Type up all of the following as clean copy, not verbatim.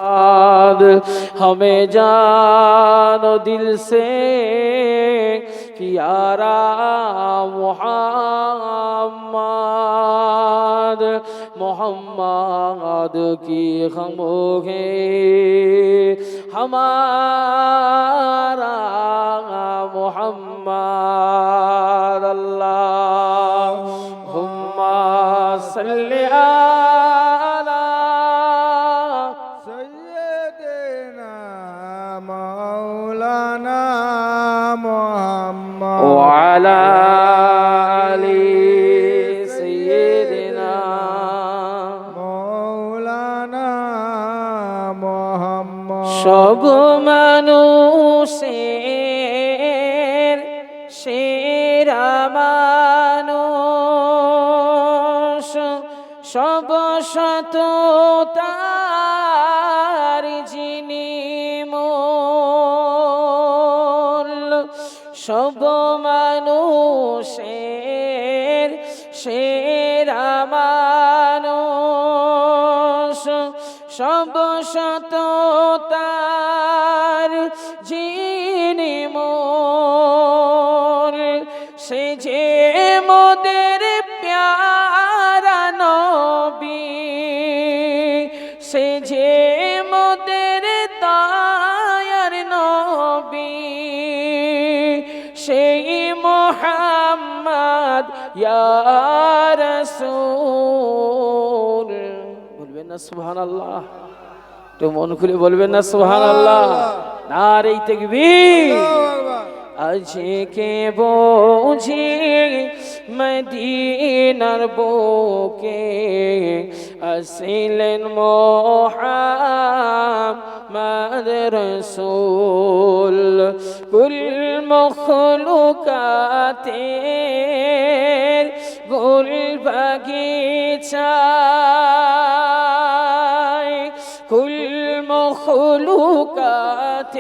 हमें जानो दिल से प्यारा मोहम्मद मोहम्मद की खामोगे हमारा मोहम्मद अल्लाहुम्मा सल्ली وعلى آل سيدنا مولانا محمد সব মানুষের সেরা মানুষ সব সততার যিনি সব মানুষের সেরা মানুষ সব সততার যিনি মোর সে যে মোদের প্যারা নবী সে যে মোদের দয়ার নবী সেই মোহাম্মদ ইয়া রাসূল বলবেন না সুবহানাল্লাহ তো মন খুলে বলবেন না সুবহানাল্লাহ নারে তাকবীর আজকে বুঝি মদিনার বুকে আসিলেন মোহাম্মদ রাসূল কুল মখলুকাতের গুল বাগিচায় কুল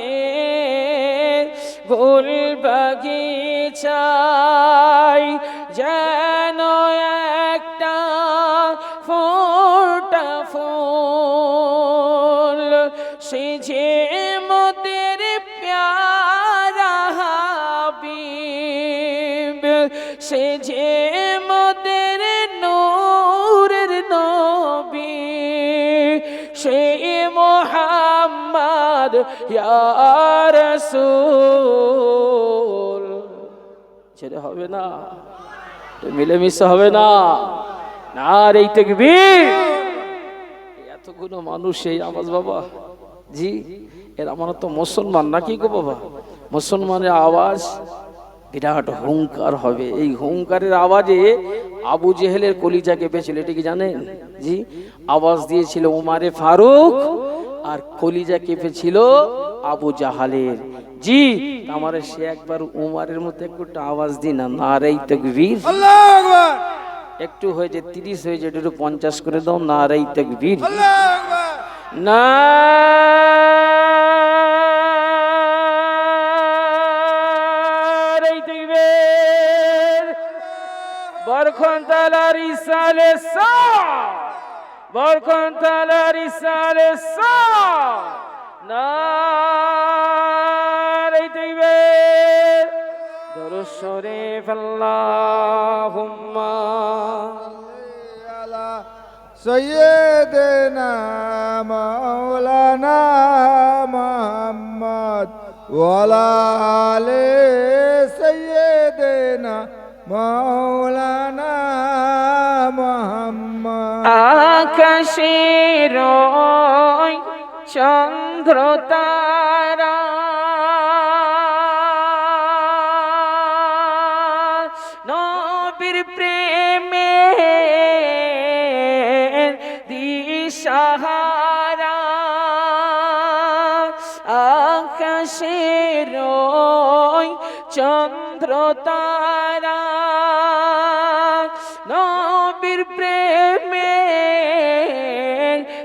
মখলুকাতের গুল বাগিচায় যেন একটা ফোঁটা ফুল সে যে মোদের প্যারা হাবিব সে যে মোদের নূরের নবী সেই মোহাম্মদ ইয়া রাসূল ছেড়ে হবে না মিলেমিশে হবে না নারে তাকবীর এতগুলো মানুষ এই আওয়াজ বাবা জি এর আমার তো মুসলমান নাকি গো বাবা মুসলমানের আওয়াজ বিরাট হুঙ্কার হবে এই হুঙ্কারের আওয়াজে আবু জেহেলের কলিজা কেঁপেছিল এটা কি জানেন জি আওয়াজ দিয়েছিল উমারে ফারুক আর কলিজা কেঁপেছিল আবু জাহালের জি আমার সে একবার উমারের মতো একটু আওয়াজ দিন না নারে তাকবীর আল্লাহু আকবার একটু হয়েছে 30 হয়েছে একটু 50 করে দাও নারে তাকবীর আল্লাহু আকবার না বরকন্তালার ইসালে সা বরকন্তালার ইসালে সা নারে তাকবীর দরুদ শরীফ আল্লাহুম্মা আলা সাইয়্যিদিনা মাওলানা মুহাম্মদ ওয়া আলা আলি সাইয়্যিদিনা মাওলানা মুহাম্মদ আকাশের চন্দ্র তারা নবীর প্রেমে দিশাহারা আকাশের চন্দ্র তারা নবীর প্রেমে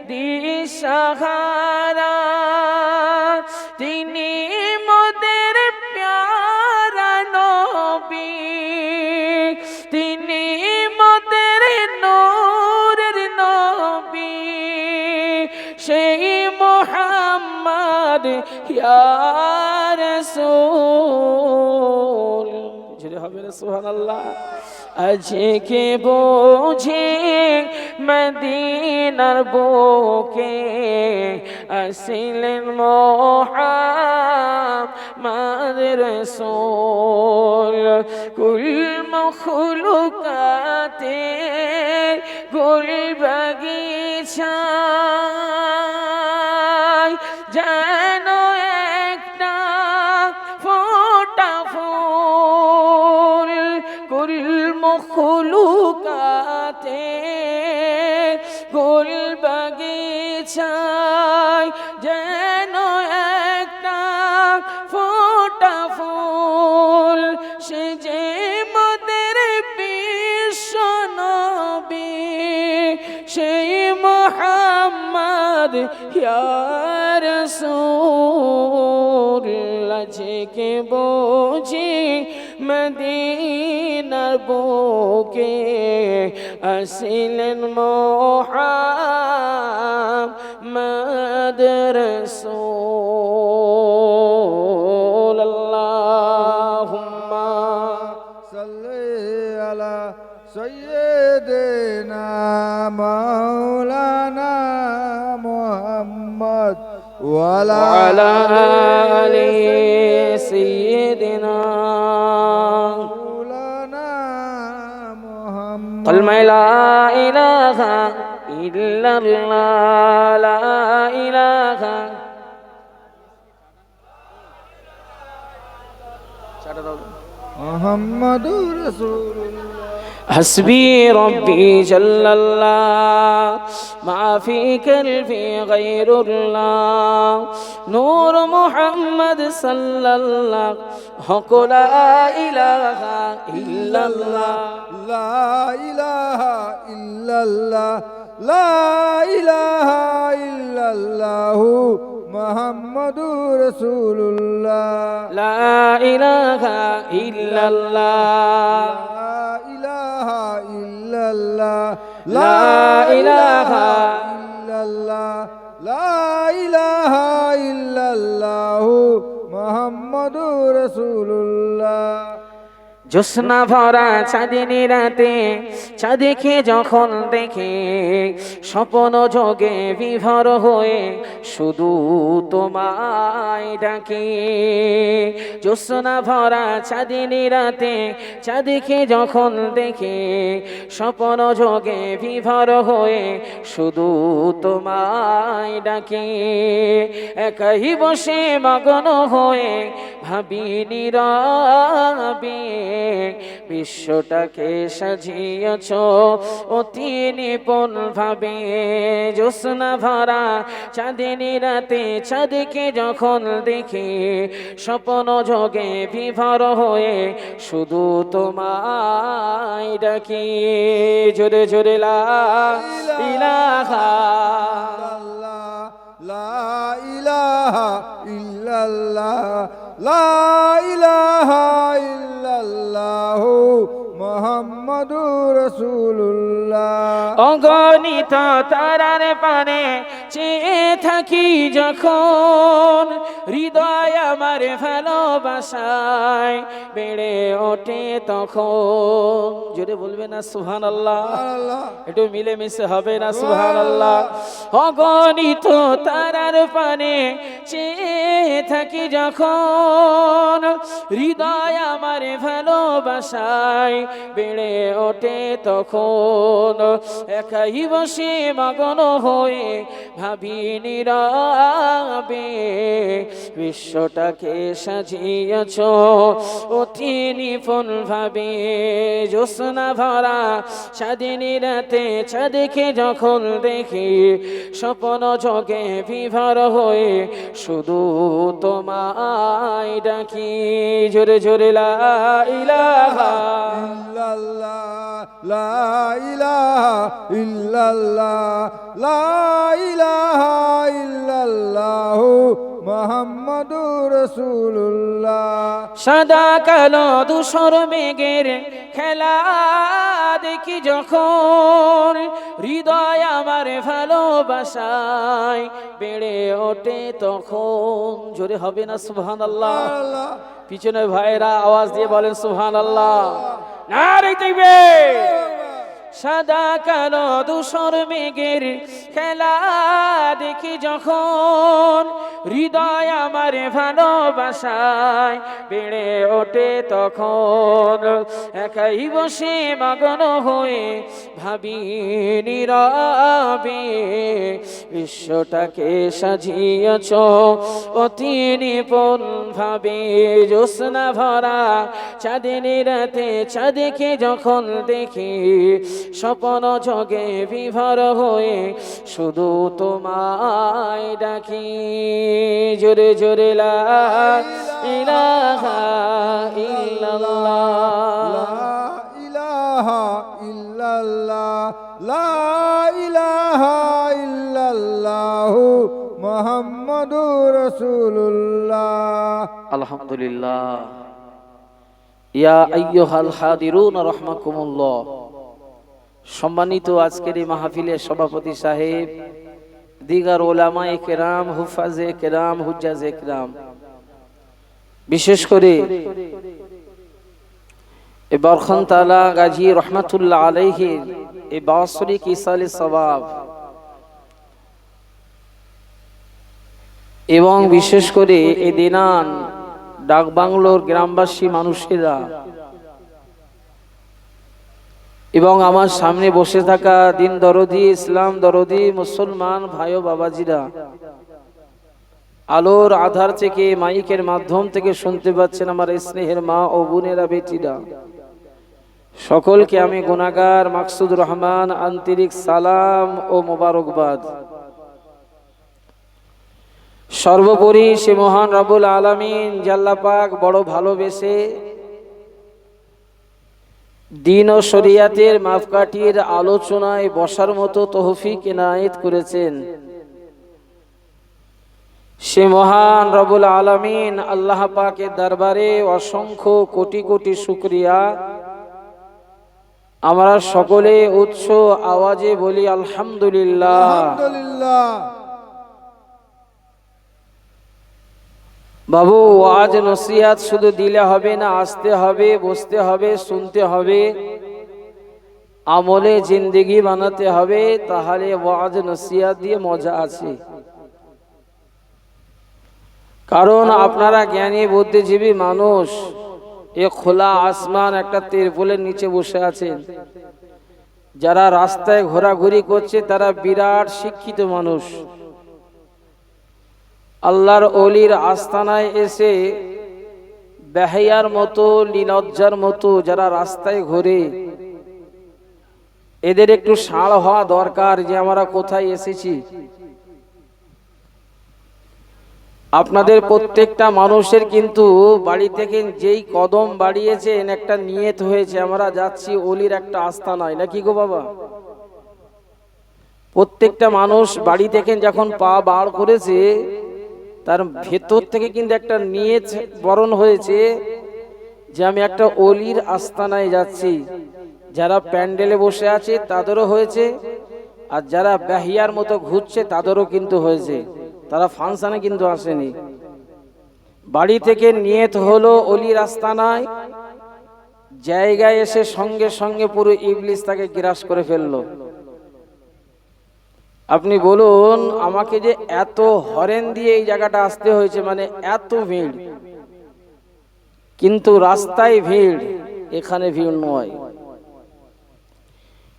দিশাহারা তিনি মোদের প্যারা নবী তিনি মোদের নূরের নবী সেই মোহাম্মদ ইয়া রাসূল। জোরে হবে না সুবহানাল্লাহ। আজকে বুঝি মদিনার বুকে আসিলেন মোহাম্মদ রাসূল। কুল মখলুকাতে গুল বাগিচায় যেন একটা ফোঁটা ফুল। কুল মখলুকাতে গুল বাগিচায় যেন একটা ফোঁটা ফুল। সে যে মোদের বিশ্ব নবী সেই মোহাম্মদ ইয়া রাসূল। আজকে বুঝি মদিনার বুকে আসিলেন মোহাম্মদ রাসূল। আল্লাহুম্মা সাল্লি আলা সাইয়্যিদিনা মাওলানা মুহাম্মদ ওয়া ওয়া আলা আলি সাইয়্যিদিনা মাওলানা মুহাম্মদ। কলমা লা ইলাহা ইল্লাল্লাহ, লা ইলাহা। মুহাম্মাদুর রাসূলুল্লাহ। حسبي ربي جل الله ما في قلبي غير الله نور محمد صلى الله حق لا إله إلا الله লা ইলাহা ইল্লাল্লাহ, লা ইলাহা ইল্লাল্লাহু মুহাম্মাদুর রাসূলুল্লাহ। لا إله إلا الله লা ইলাহা ইল্লাল্লাহ, لا إله ইল্লাল্লাহ, লা ইলাহা ইল্লাল্লাহু মুহাম্মাদুর রাসূলুল্লাহ। জ্যোৎস্না ভরা চাঁদিনী রাতে চাঁদিকে যখন দেখে স্বপ্ন যোগে বিভোর হয়ে শুধু তোমায় ডাকে। জ্যোৎস্না ভরা চাঁদিনী রাতে চাঁদিকে যখন দেখে স্বপ্ন যোগে বিভোর হয়ে শুধু তোমায় ডাকে। একাই বসে মগ্ন হয়ে ভাবি নীরবে বিশ্বটাকে সাজিয়েছ অতি নিপুণ ভাবে। জ্যোৎস্না ভরা চাঁদিনী রাতে চাঁদকে যখন দেখি স্বপ্ন যোগে বিভোর হয়ে শুধু তোমায় ডাকি। জোরে জোরে লা ইলাহা লা ইলাহা ইল্লাল্লাহ, লা ইলাহা ইল্লাল্লাহু মুহাম্মাদুর রাসূলুল্লাহ। অগণিত তারার পানে চেয়ে থাকি যখন হৃদয় আমার ভালোবাসায় বেড়ে ওঠে তখন। জোরে বলবে না সুবহানাল্লাহ? আল্লাহ একটু মিলেমিশে হবে না সুবহানাল্লাহ? অগণিত তারার পানে চেয়ে থাকি যখন হৃদয় আমার ভালোবাসায় বেড়ে ওঠে তখন। একাই বসে মগ্ন হয়ে ভাবি নীরবে বিশ্বটাকে সাজিয়েছ অতি নিপুণ ভাবে। জ্যোৎস্না ভরা চাঁদিনী রাতে চাঁদকে যখন দেখি স্বপ্ন যোগে বিভোর হয়ে শুধু তোমায় ডাকি। জোরে জোরে লা ইলাহা ইল্লাল্লাহ, লা ইলাহা ইল্লাল্লাহ, লা ইলাহা ইল্লাল্লাহু মুহাম্মাদুর রাসূলুল্লাহ। সাদা কালো ধূসর মেঘের খেলা দেখি যখন, হৃদয় আমার ভালোবাসায় বেড়ে ওঠে তখন। জোরে হবে না সুবহানাল্লাহ? আল্লাহ পিছনে ভাইরা আওয়াজ দিয়ে বলেন সুবহানাল্লাহ। নারে তাকবীর। সাদা কালো ধূসর মেঘের খেলা দেখি যখন, হৃদয় আমার ভালোবাসায় বেড়ে ওঠে তখন। একাই বসে মগ্ন হয়ে ভাবি নীরবে, বিশ্বটাকে সাজিয়েছ অতি নিপুণ ভাবে। জ্যোৎস্না ভরা চাঁদের রাতে চাঁদকে যখন দেখি, স্বপ্ন জগে বিভোর হয়ে শুধু তোমায় ডাকি। জোরে জোরে লা ইলাহা ইল্লাল্লাহ। লা ইলাহা ইল্লাল্লাহ, লা ইলাহা ইল্লাল্লাহ, মুহাম্মাদুর রাসূলুল্লাহ। আলহামদুলিল্লাহ। ইয়া আইয়ুহাল হাদিরুন রাহমাকুমুল্লাহ। সম্মানিত আজকের এই মাহফিলের সভাপতি সাহেব, দিগার ওলামায়ে কেরাম, হুফাজে কেরাম, হুজ্জাজে কেরাম, বিশেষ করে এই বরখান তালা গাজী রহমাতুল্লাহ আলাইহির এই বাৎসরিক ইসালে সওয়াব, এবং বিশেষ করে এই দিনান ডাকবাংলোর গ্রামবাসী মানুষেরা এবং আমার সামনে বসে থাকা দিন দরদি, ইসলাম দরদি মুসলমান ভাই ও বাবাজিরা, আলোর আধার থেকে মাইকের মাধ্যম থেকে শুনতে পাচ্ছেন আমার স্নেহের মা ও বোনেরা, বেটিরা, সকলকে আমি গুনাহগার মাকসুদ রহমান আন্তরিক সালাম ও মোবারকবাদ। সর্বোপরি সে মহান রব্বুল আলামিন আল্লাহ পাক বড় ভালোবেসে দিন ও শরিয়াতের মাপকাঠির আলোচনায় বসার মতো তৌফিক ইনায়েত করেছেন। সে মহান রব্বুল আলামিন আল্লাহ পাকের দরবারে অসংখ্য কোটি কোটি শুকরিয়া। আমরা সকলে উচ্চ আওয়াজে বলি আলহামদুলিল্লাহ। আলহামদুলিল্লাহ। বাবু, ওয়াজ নসিহত শুধু দিলে হবে না, আসতে হবে, বসতে হবে, শুনতে হবে, আমলে জিন্দেগি বানাতে হবে, তাহলে ওয়াজ নসিহত দিয়ে মজা আছে। কারণ আপনারা জ্ঞানী বুদ্ধিজীবী মানুষ, এ খোলা আসমান একটা তিরপলের নিচে বসে আছেন। যারা রাস্তায় ঘোরাঘুরি করছে তারা বিরাট শিক্ষিত মানুষ। আল্লাহর ওলির আস্তানায় এসে বেহায়ার মতো, লিলজ্জার মতো যারা রাস্তায় ঘোরে, এদের একটু সাড় হওয়া দরকার যে আমরা কোথায় এসেছি। আপনাদের প্রত্যেকটা মানুষের কিন্তু বাড়ি থেকে যেই কদম বাড়িয়েছেন একটা নিয়ত হয়েছে, আমরা যাচ্ছি ওলির একটা আস্তানায়, নাকি গো বাবা? প্রত্যেকটা মানুষ বাড়ি থেকে যখন পা বার করেছে তার ভেতর থেকে কিন্তু একটা নিয়ত বরণ হয়েছে যে আমি একটা ওলির আস্তানায় যাচ্ছি। যারা প্যান্ডেলে বসে আছে তাদেরও হয়েছে, আর যারা বেহিয়ার মতো ঘুরছে তাদেরও কিন্তু হয়েছে। তারা ফাংশনে কিন্তু আসেনি। বাড়ি থেকে নিয়ত হলো ওলির আস্তানায়, জায়গায় এসে সঙ্গে সঙ্গে পুরো ইবলিস তাকে গ্রাস করে ফেললো। আপনি বলুন আমাকে যে এত হরেন দিয়ে এই জায়গাটা আসতে হয়েছে, মানে এত ভিড়, কিন্তু রাস্তায় ভিড়, এখানে ভিড় নয়।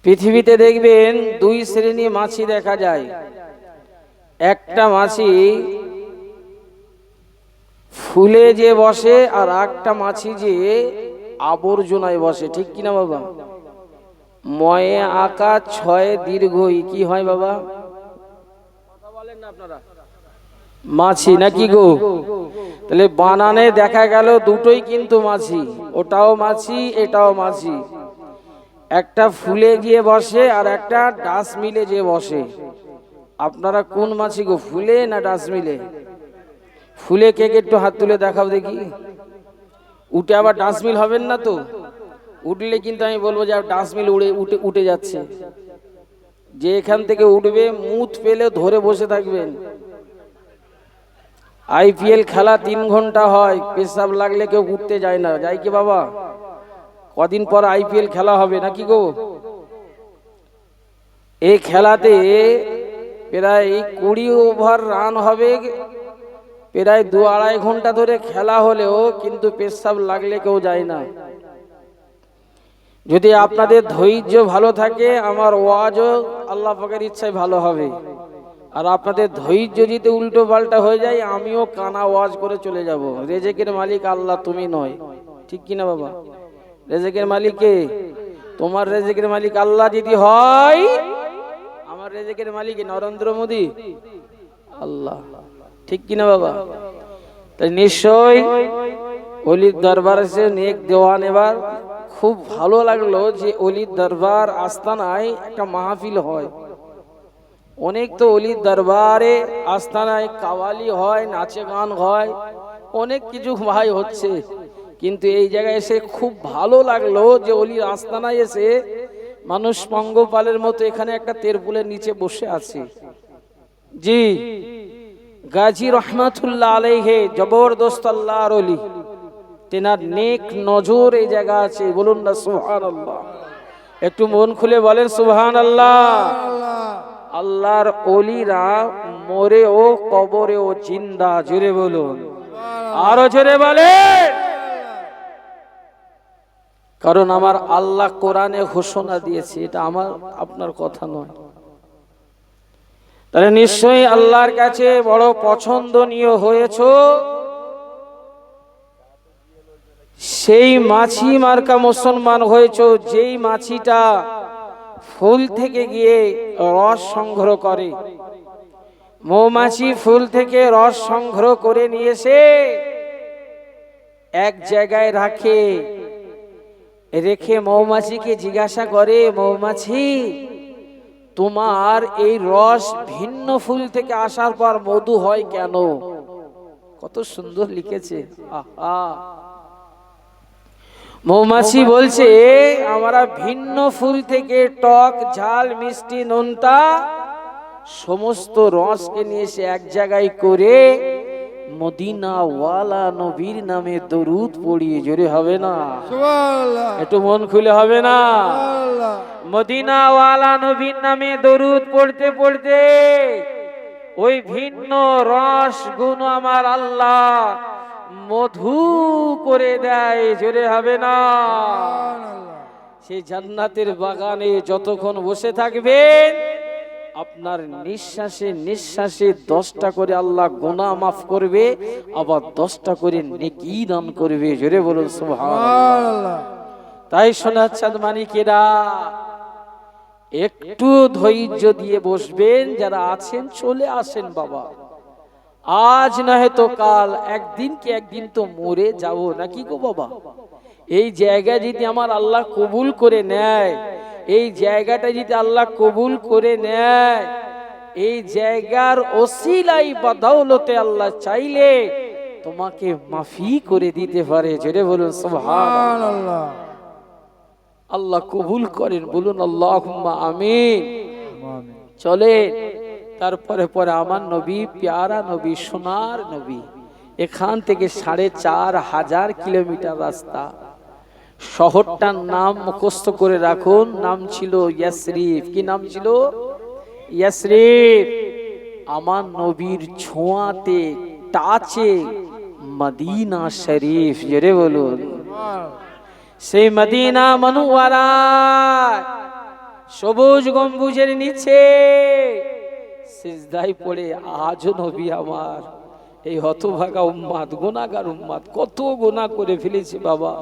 পৃথিবীতে দেখবেন দুই শ্রেণী মাছি দেখা যায়। একটা মাছি ফুলে যে বসে, আর একটা মাছি যে আবর্জনায় বসে, ঠিক কিনা বাবা? ময়ে আঁকা ছয়ে দীর্ঘই কি হয় বাবা? মাছি, নাকি গো? তাহলে বানানে দেখা গেল দুটোই কিন্তু মাছি, ওটাও মাছি এটাও মাছি। একটা ফুলে গিয়ে বসে আর একটা ডাস মিলে যে বসে। আপনারা কোন মাছি গো, ফুলে না ডাস মিলে? ফুলে কেক একটু হাত তুলে দেখাও দেখি। উঠে আবার ডান্সমিল হবেন না তো? উঠলে কিন্তু আমি বলবো যে ডান্সমিল উঠে যাচ্ছে। যে এখান থেকে উঠবে মুত পেলে ধরে বসে থাকবেন। আইপিএল খেলা 3 ঘন্টা হয়, পেশাব লাগলে কেউ উঠতে যায় না, যায় কি বাবা? কদিন পর আইপিএল খেলা হবে নাকি গো? এই খেলাতে প্রায় 20 ওভার রান হবে, প্রায় 2-2.5 ঘন্টা ধরে খেলা হলেও কিন্তু পেশাব লাগলে কেউ যায় না। যদি আপনাদের ধৈর্য ভালো থাকে আমার ওয়াজও আল্লাহ পাকের ইচ্ছায় ভালো হবে। আর আপনাদের ধৈর্য যদি উল্টো পাল্টা হয়ে যায় আমিও কানা ওয়াজ করে চলে যাব। রেজেকের মালিক আল্লাহ, তুমি নয়, ঠিক কিনা বাবা? রেজেকের মালিক কে? তোমার রেজেকের মালিক আল্লাহ যদি হয়, আমার রেজেকের মালিক নরেন্দ্র মোদী? আল্লাহ, ঠিক কিনা বাবা? তাই নিশ্চয় অলির দরবার এসে নেক দেওয়ান। এবার খুব ভালো লাগলো যে অলির দরবার আস্তানায় একটা মাহফিল হয়। অনেক তো অলির দরবারে আস্তানায় কাওয়ালি হয়, নাচে গান হয়, অনেক কিছু ভাই হচ্ছে, কিন্তু এই জায়গায় এসে খুব ভালো লাগলো যে অলির আস্তানায় এসে মানুষ পঙ্গপালের মতো এখানে একটা তেরপুলের নিচে বসে আছে। জি, গাজী রহমাতুল্লাহ আলাইহি জবরদস্ত আল্লাহর ওলি, তেনার নেক নজর এই জায়গা আছে। বলুন না সুবহানাল্লাহ, একটু মন খুলে বলেন সুবহানাল্লাহ। আল্লাহর ওলিরা মরে ও কবরে ও জিন্দা, জোরে বলুন, আরো জোরে বলেন। কারণ আমার আল্লাহ কোরআনে ঘোষণা দিয়েছে, এটা আমার আপনার কথা নয়। তাহলে নিশ্চয়ই আল্লাহর কাছে বড় পছন্দনীয় হয়েছো। সেই মাছি মার্কা মুসলমান হয়েছো, যেই মাছিটা ফুল থেকে গিয়ে রস সংগ্রহ করে। মৌমাছি ফুল থেকে রস সংগ্রহ করে নিয়ে এসে এক জায়গায় রেখে মৌমাছিকে জিজ্ঞাসা করে, মৌমাছি তোমার এই রস ভিন্ন ফুল থেকে আসার পর মধু হয় কেন? কত সুন্দর লিখেছে। আহা, মৌমাছি বলছে আমরা ভিন্ন ফুল থেকে টক, ঝাল, মিষ্টি, নোনতা সমস্ত রসকে নিয়ে এসে এক জায়গায় করে মদিনা ওয়ালা নবীর নামে দরুদ পড়িয়ে, জোরে হবে না? একটু মন খুলে হবে না? মদিনা ওয়ালা নবীর নামে দরুদ পড়তে পড়তে ওই ভিন্ন রস গুণ আমার আল্লাহ মধু করে দেয়, জোরে হবে না? সেই জান্নাতের বাগানে যতক্ষণ বসে থাকবেন আপনার নিঃশ্বাসে নিঃশ্বাসে 10টা করে আল্লাহ গুনাহ মাফ করবে, আবার 10টা করে নেকি দান করবে, জোরে বলুন সুবহানাল্লাহ। তাই সোনার চাঁদ মানিকেরা একটু ধৈর্য দিয়ে বসবেন। যারা আছেন চলে আসেন বাবা, আজ না তো কাল, একদিন কি একদিন তো মরে যাবো নাকি গো বাবা? এই জায়গা যদি আমার আল্লাহ কবুল করে নেয়, এই জায়গাটা যদি আল্লাহ কবুল করে নেয়, এই জায়গার ওসিলাই বদৌলতে আল্লাহ চাইলে তোমাকে মাফি করে দিতে পারে, জোরে বলুন সুবহানাল্লাহ। আল্লাহ কবুল করেন, বলুন আল্লাহুম্মা আমিন। চলে তারপরে পরে আমার নবী, প্যারা নবী, সোনার নবী, এখান থেকে 4500 কিলোমিটার রাস্তা। শহরটার নাম মুখস্থ করে রাখুন, নাম ছিল ইয়াসরিফ। কি নাম ছিল? ইয়াসরিফ। আমার নবীর ছোঁয়াতে, টাচে মদিনা শরীফ, জোরে বলুন। সেই মদিনা মনোয়ারা সবুজ গম্বুজের নিচে সিজদায় পড়ে আজও নবী আমার এই হতভাগা উম্মাদ, গুনাহগার উম্মাদ, কত গুনাহ করে ফেলেছি বাবা,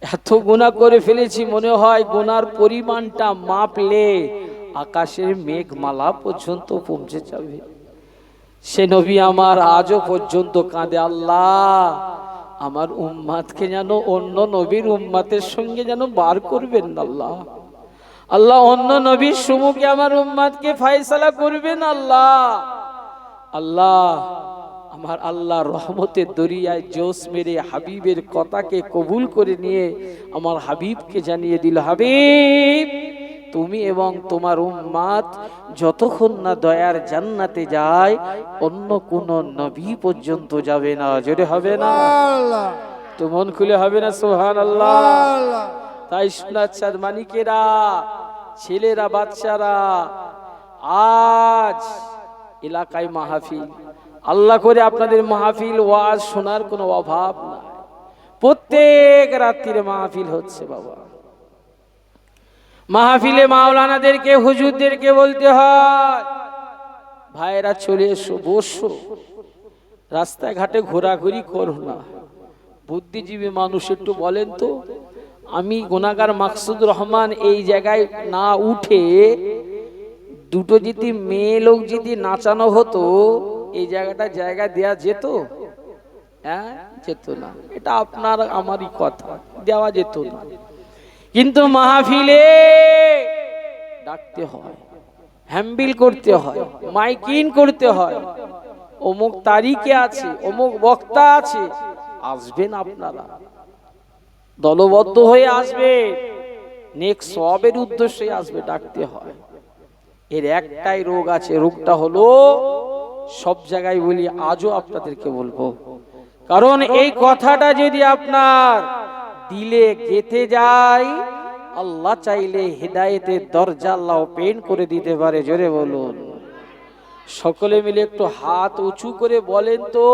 এত গুনাহ করে ফেলেছি, মনে হয় গুনার পরিমাণটা মাপলে আকাশের মেঘমালা পর্যন্ত পৌঁছে যাবে। সে নবী আমার আজও পর্যন্ত কাঁদে, আল্লাহ আমার উম্মাদকে যেন অন্য নবীর উম্মাতের সঙ্গে যেন বার করবেন না আল্লাহ। আল্লাহ অন্য নবীর সম্মুখে আমার উম্মাদকে ফয়সালা করবেন আল্লাহ। আল্লাহ আমার আল্লাহর রহমতের দরিয়ায় জোশ মেরে হাবিবের কথাকে কবুল করে নিয়ে আমার হাবিবকে জানিয়ে দিল, হাবিব তুমি এবং তোমার উম্মাত যতক্ষণ না দয়ার জান্নাতে যায় অন্য কোন নবী পর্যন্ত যাবে না। জোরে হবে না? তো মন খুলে হবে না? সুবহানাল্লাহ। তাই সোনার চাঁদ মানিকেরা, ছেলেরা, বাচ্চারা, আজ এলাকায় মাহফিল, আল্লাহ করে আপনাদের মাহফিল ওয়াজ শোনার কোনো অভাব নাই। প্রত্যেক রাত্রিরে মাহফিল হচ্ছে বাবা। মাহফিলে মাওলানাদেরকে, হুজুরদেরকে বলতে হয়, ভাইরা চলে এসো, বসো, রাস্তাঘাটে ঘোরাঘুরি করো না। বুদ্ধিজীবী মানুষ একটু বলেন তো, আমি গুনাহগার মাকসুদ রহমান এই জায়গায় না উঠে দুটো যদি মেয়ে লোক যদি নাচানো হতো এই জায়গাটা জায়গা দেয়া যেত? হ্যাঁ, যেত না। এটা আপনার আমারই কথা, দেওয়া যেত না। কিন্তু মাহফিলে ডাকতে হয়, হ্যাম্বিল করতে হয়, মাইকিং করতে হয়, অমুক তারিখে আছে, অমুক বক্তা আছে, আসবেন আপনারা, দলবদ্ধ হয়ে আসবে, নেক্সট সবের উদ্দেশ্যে আসবে, ডাকতে হয়। এর একটাই রোগ আছে, রোগটা হলো, সব জায়গায় বলি, আজও আপনাদেরকে বলবো, কারণ এই কথাটা যদি আপনার দিলে গেঁথে যায়, আল্লাহ চাইলে হেদায়েতের দরজা আল্লাহ ওপেন করে দিতে পারে। জোরে বলুন। সকলে মিলে একটু হাত উঁচু করে বলেন তো,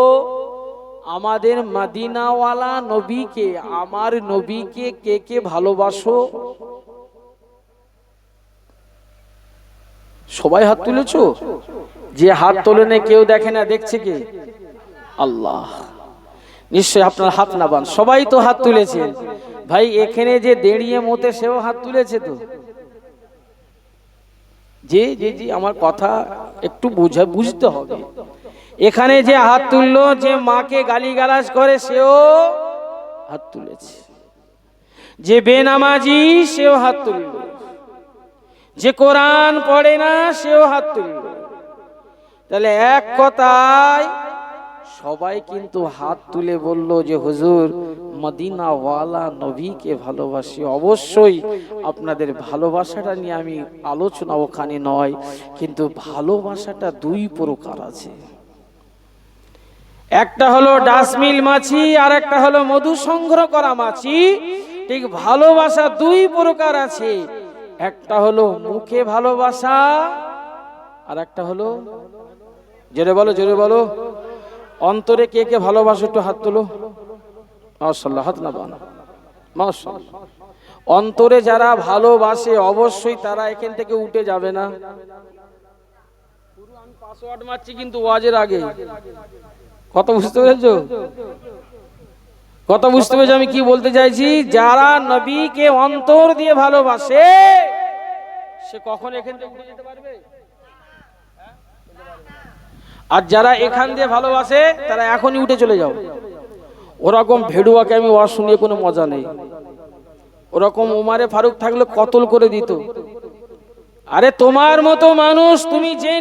আমাদের মদিনাওয়ালা নবীকে, আমার নবীকে কে কে ভালোবাসো? সবাই হাত তুলেছো? যে হাত তোলেনে কেউ দেখে না, দেখছে কে? আল্লাহ। নিশ্চয় আপনার হাত না বান, সবাই তো হাত তুলেছেন। ভাই এখানে যে দেড়িয়ে মতে সেও হাত তুলেছে তো। জি জি জি, আমার কথা একটু বুঝতে হবে। এখানে যে হাত তুললো, যে মাকে গালিগালাজ করে সেও হাত তুলেছে, যে বেনামাজি সেও হাত তুলল, যে কোরআন পড়ে না সেও হাত তুলল। তাহলে এক কথায় সবাই কিন্তু হাত তুলে বলল যে হুজুর মদিনাওয়ালা নবীকে ভালোবাসি। অবশ্যই আপনাদের ভালোবাসাটা নিয়ে আমি আলোচনা ওখানে নয়, কিন্তু ভালোবাসাটা দুই প্রকার আছে। একটা হলো ডাসমিল মাছি, আর একটা হলো মধু সংগ্রহ করা মাছি। ঠিক ভালোবাসা দুই প্রকার আছে, একটা হলো মুখে ভালোবাসা, আর একটা হলো, জোরে বলো জোরে বলো, অন্তরে কে কে ভালোবাসো একটু হাত তুলো। মাশাআল্লাহ, হাত না বান, মাশাআল্লাহ। অন্তরে যারা ভালোবাসে অবশ্যই তারা এখান থেকে উঠে যাবে না। পুরো আমি পাসওয়ার্ড মারছি কিন্তু ওয়াজের আগে। কত বুঝতে পেরেছো? কত বুঝতে পেরেছো আমি কি বলতে চাইছি? যারা নবীকে অন্তর দিয়ে ভালোবাসে সে কখন এখান থেকে উঠে যেতে পারবে? আর যারা এখান দিয়ে ভালোবাসে তারা এখনই উঠে চলে যাও। ওরকম ভেড়ুয়াকে আমি ওয়াজ শুনিয়ে কোনো মজা নেই। ওরকম উমারে ফারুক থাকলে কতল করে দিত। আরে তোমার মতো মানুষ, তুমি যে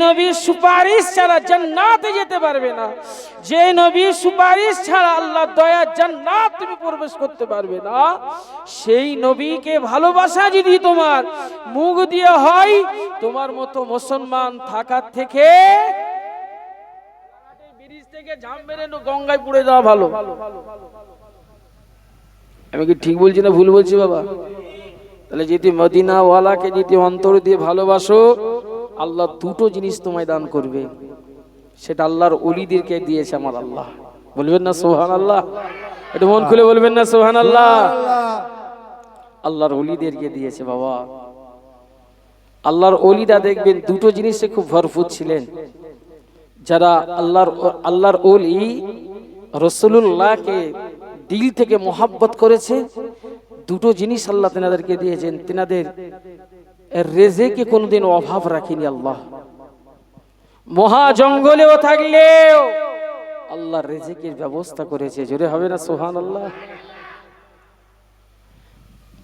নবীর সুপারিশ ছাড়া জান্নাতে যেতে পারবে না, যে নবীর সুপারিশ ছাড়া আল্লাহর দয়া জান্নাত তুমি প্রবেশ করতে পারবে না, সেই নবীকে ভালোবাসা যদি তোমার মুখ দিয়ে হয়, তোমার মতো মুসলমান থাকার থেকে ব্রিজ থেকে ঝাঁপ মেরে গঙ্গায় পড়ে যাওয়া ভালো। আমি কি ঠিক বলছি না ভুল বলছি বাবা? তাহলে যদি মদিনাওয়ালাকে যদি অন্তর দিয়ে ভালোবাসো, আল্লাহ দুটো জিনিস তোমায় দান করবে। সেটা আল্লাহর ওলিদেরকে দিয়েছে আমার আল্লাহ। বলবেন না সুবহানাল্লাহ? একটু মন খুলে বলবেন না সুবহানাল্লাহ? আল্লাহর ওলিদেরকে দিয়েছে বাবা। আল্লাহর ওলিরা দেখবেন দুটো জিনিসে খুব ভরপুর ছিলেন। যারা আল্লাহর ওলি রাসূলুল্লাহকে দিল থেকে মোহাব্বত করেছে, দুটো জিনিস আল্লাহ তেনাদেরকে দিয়েছেন। তেনাদের রেজেকে কোনোদিন অভাব রাখেনি আল্লাহ। মহা জঙ্গলেও থাকলেও আল্লাহ রেজেকের ব্যবস্থা করেছে। জোরে হবে না সুবহানাল্লাহ?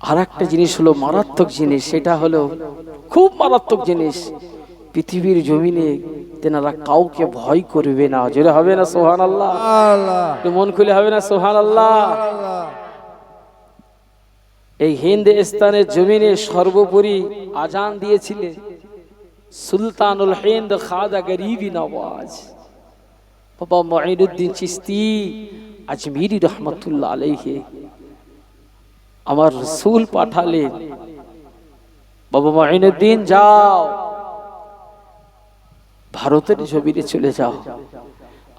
আর একটা জিনিস হলো মারাত্মক জিনিস, সেটা হলো খুব মারাত্মক জিনিস। পৃথিবীর জমিনে তেনারা কাউকে ভয় করবে না। জোরে হবে না সুবহানাল্লাহ? আল্লাহ একটু মন খুলে হবে না সুবহানাল্লাহ? আল্লাহ এই হিন্দুস্তানের জমিনে সর্বোপরি আজান দিয়েছিলেন সুলতানুল হিন্দ খাজা গরিবি নওয়াজ বাবা মুঈনুদ্দিন চিশতি আজমিরি রহমতুল্লাহ আলাইহি। আমার রাসূল পাঠালেন, বাবা মুঈনুদ্দিন যাও ভারতের জমিনে চলে যাও,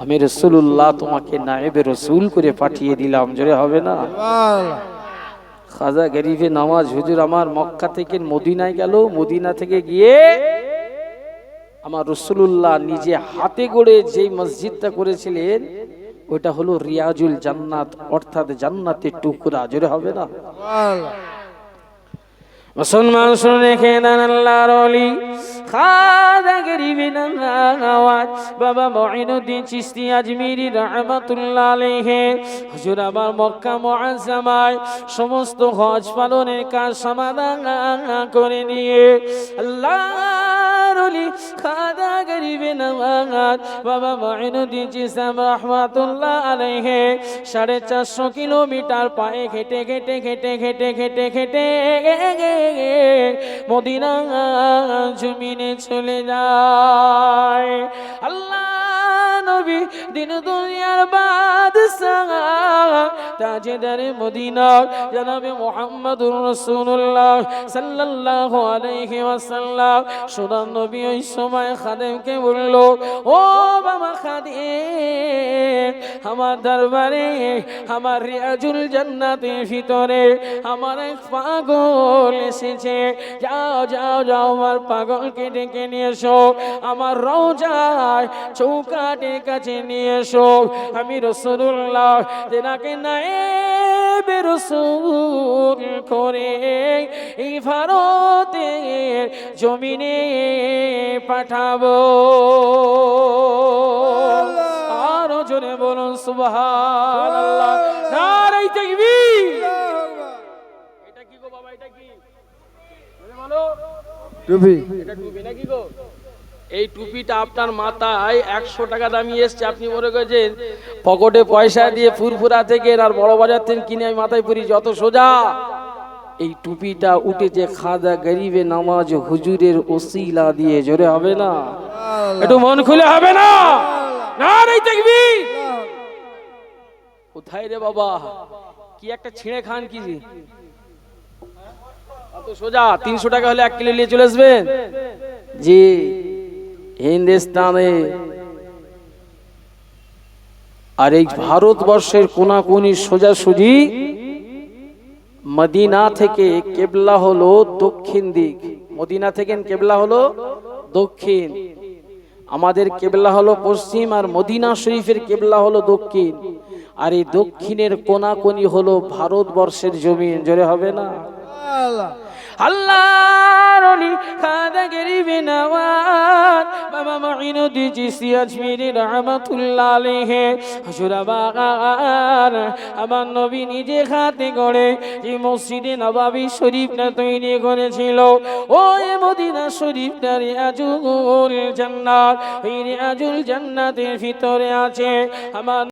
আমি রাসূলুল্লাহ তোমাকে নায়েবে রাসূল করে পাঠিয়ে দিলাম। জোরে হবে না? আল্লাহ খাজা গরিবে নওয়াজ হুজুর আমার মক্কা থেকে মদিনায় গেল, মদিনা থেকে গিয়ে আমার রাসূলুল্লাহ নিজে হাতে গড়ে যেই মসজিদটা করেছিলেন ওটা হলো রিয়াজুল জান্নাত, অর্থাৎ জান্নাতের টুকরা। জোরে হবে না? আল্লাহ মুসলমান শুনে খেলেন আল্লাহর ওলি খাজা গরিবে নওয়াজ বাবা মুঈনুদ্দিন চিশতি আজমিরি রহমাতুল্লাহ আলাইহি হুজুর আমার মক্কা মুআজ্জামায় সমস্ত হজ পালনের কাজ সমাধান করে নিয়ে আল্লাহর ওলি খাজা গরিবে নওয়াজ বাবা মুঈনুদ্দিন চিশতি রহমাতুল্লাহ আলাইহি 450 কিলোমিটার পায়ে হেঁটে হেঁটে হেঁটে হেঁটে হেঁটে হেঁটে মদিনা জমিনে চলে যায়। আল্লাহ নবী দিন দুনিয়ার বাদশাহ তাজদারে মদিনা জনাবে মুহাম্মদুর রাসূলুল্লাহ সাল্লাল্লাহু আলাইহি ওয়াসাল্লাম সোনার নবী ওই সময় খাদেমকে বলল, ও বাবা খাদেম, আমার দরবারে আমার রিয়াজুল জান্নাতের ভিতরে আমার এক পাগল এসেছে, যাও যাও যাও আমার পাগলকে ডেকে নিয়ে এসো, আমার রওজায় চৌকাটের কাছে নিয়ে এসো। আমি রাসূলুল্লাহ তেনাকে নায়েবে রাসূল করে এই ভারতের জমিনে পাঠাবো। আরো জোরে বলুন সুবহানাল্লাহ, নারে তাকবীর। এটা কি গো বাবা, এটা কি বলো? টুপি এটা টুপি নাকি গো? এই টুপিটা আপনার মাথায় 100 টাকা দামি এসছে, আপনি মনে করেছেন পকেটে পয়সা দিয়ে ফুরফুরা থেকে আর বড় বাজার থেকে কিনে আমি মাথায় পরি, যত সোজা। এই টুপিটা উঠেছে খাজা গরিবে নওয়াজ হুজুরের ওসিলা দিয়ে। জোরে হবে না? একটু মন খুলে হবে না? নারে তাকবীর। কোথায় রে বাবা, কি একটা ছিঁড়ে খান কি অত সোজা? 300 টাকা হলে 1 কিলো নিয়ে চলে আসবেন। জি, হিন্দুস্তানে আর এই ভারতবর্ষের কোনাকুনি সোজাসুজি মদিনা থেকে কেবলা হলো দক্ষিণ দিক। মদিনা থেকে কেবলা হলো দক্ষিণ, আমাদের কেবলা হলো পশ্চিম, আর মদিনা শরীফের কেবলা হলো দক্ষিণ। আর এই দক্ষিণের কোনাকুনি হলো ভারতবর্ষের জমিন। জোরে হবে না? আল্লাহ আল্লাহর ওলি খাজা গরিবে নওয়াজ বাবা মুঈনুদ্দিন চিশতি আজমিরি রহমাতুল্লাহ আলাইহি হুজুর আমার নবী নিজে হাতে গড়ে যে মসজিদে নববী শরীফটা তৈরি করেছিল, ওই মদিনা শরীফটা রিয়াজুল জান্নাত, এই রিয়াজুল জান্নাতের ভিতরে আছে আমার